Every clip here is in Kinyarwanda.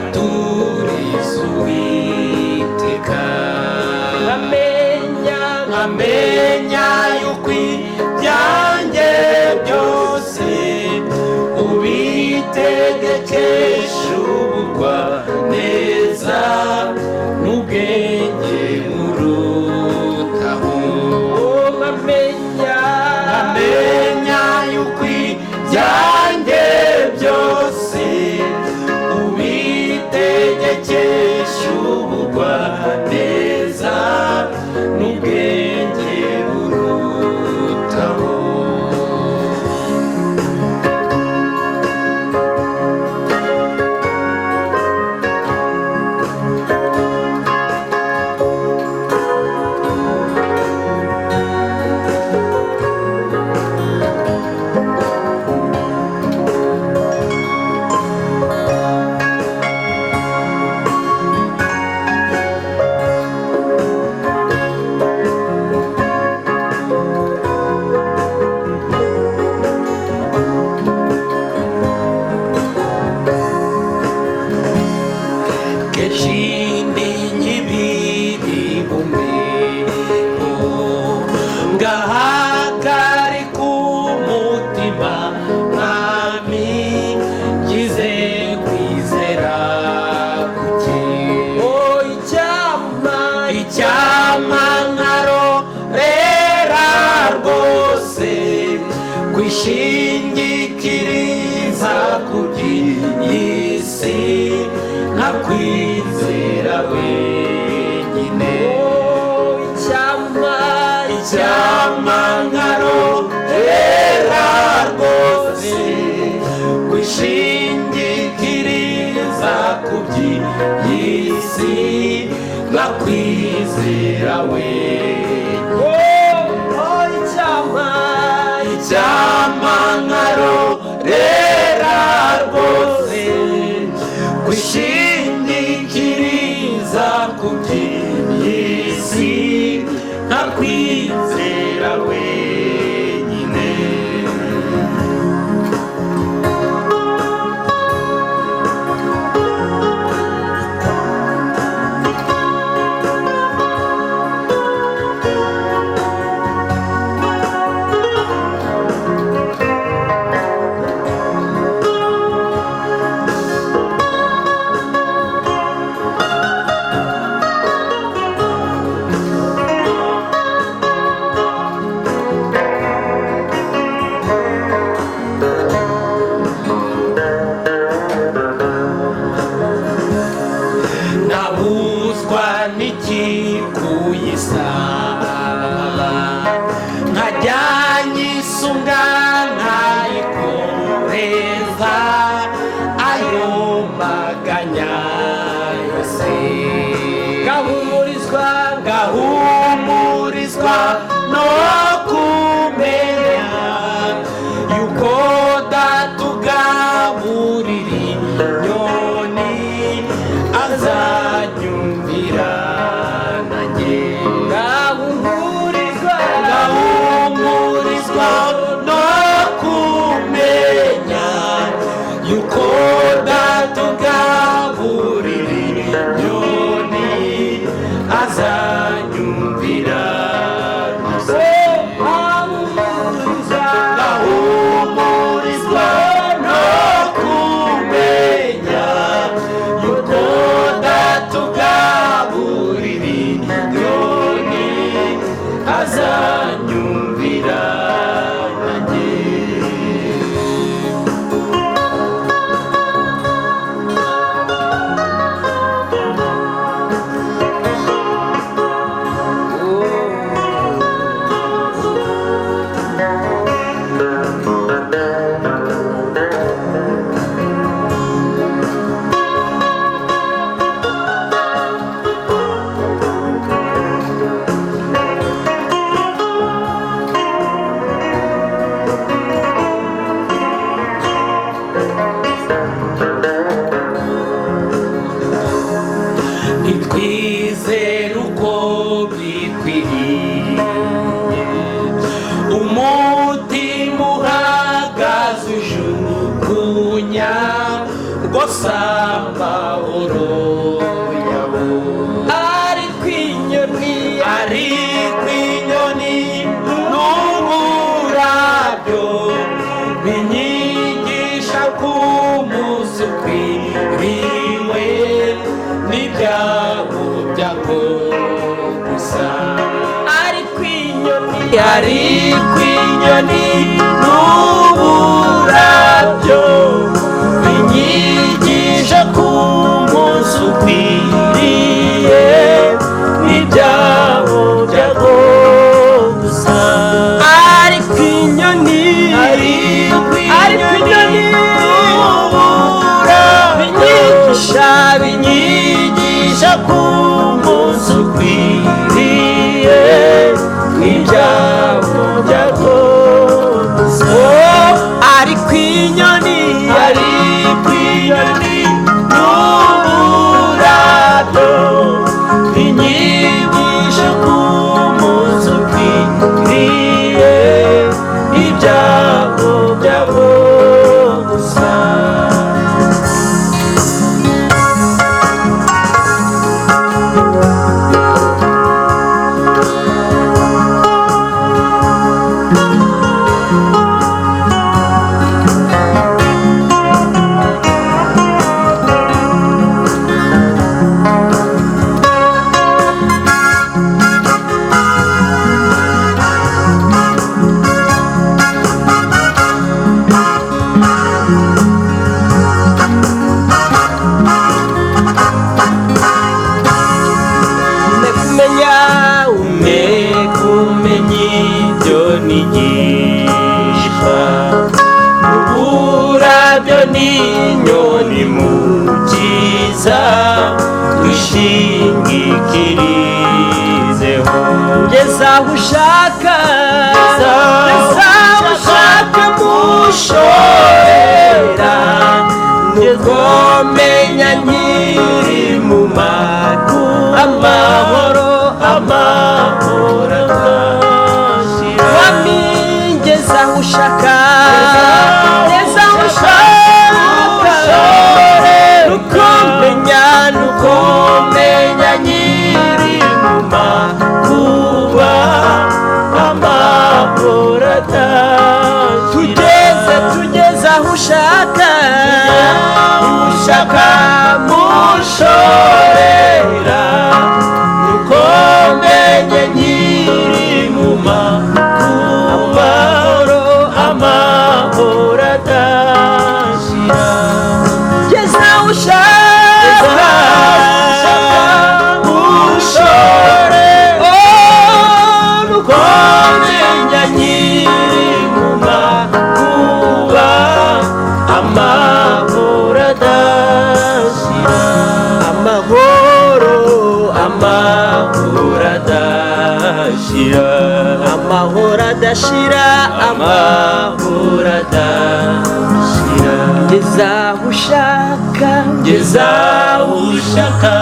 ngaturiza Uwiteka nkamenya yuko ibyanjye byose ubitegekesha ubugwaneza n'ubwenge burutaho nkamenya yuko ibyanjye byose ubitegekesha ubugwaneza n'ubwenge burutaho. Kwishingikiriza kuby'isi nkakwizera wenyine icyama nkarorera rwose kwishingikiriza kuby'isi nkakwizera wenyine icyama nkarorera rwose kwishingikiriza kuby'isi nkakwizera wenyine. Nabuzwa n'iki kuyisaba nkajya nyisunga nkayikoreza ayo maganya yose ngahumurizwa no kumenya yuko datugaburira inyoni azanyumvira nanjye ngahumurizwa no kumenya yuko datugaburira inyoni azanyumvira ngahumurizwa no kumenya yuko datugaburira inyoni azanyumvira nanjye. Nitwizere uko bikwiriye umutima uhagaze ujugunya rwose amahoro rimwe n'ibyago byago gusa ariko inyoni n'uburabyo binyigisha ku munsi ukwiriye n'ibyago byago gusa ariko inyoni binyigisha ku munsi ukwiriye n'ibyago byago gusa ariko inyoni n'uburabyo binyigisha ku munsi ukwiriye n'ibyago byago gusa uburabyo n'inyoni mu cyiza twishingikirizeho ngeze aho ushaka mushorera nuko menya nkiri mu amahoro ngeze aho ushaka nuko menya nkiri mu makuba amahoro adashira tugeze aho ushaka mushorera nuko menya nkiri mu makuba amahoro adashira ngeze aho ushaka mushorera nuko menya nkiri mu makuba amahoro adashira amahoro adashira amahoro adashira ngeze aho ushaka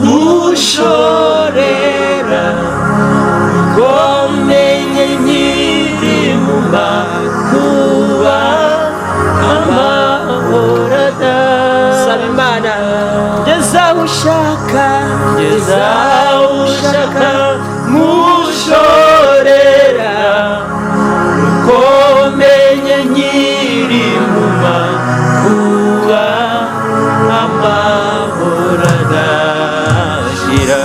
mushorera nuko menya nkiri mu makuba amahoro adashira saba Imana ngeze aho ushaka mushorera nuko menya nkiri mu makuba amahoro adashira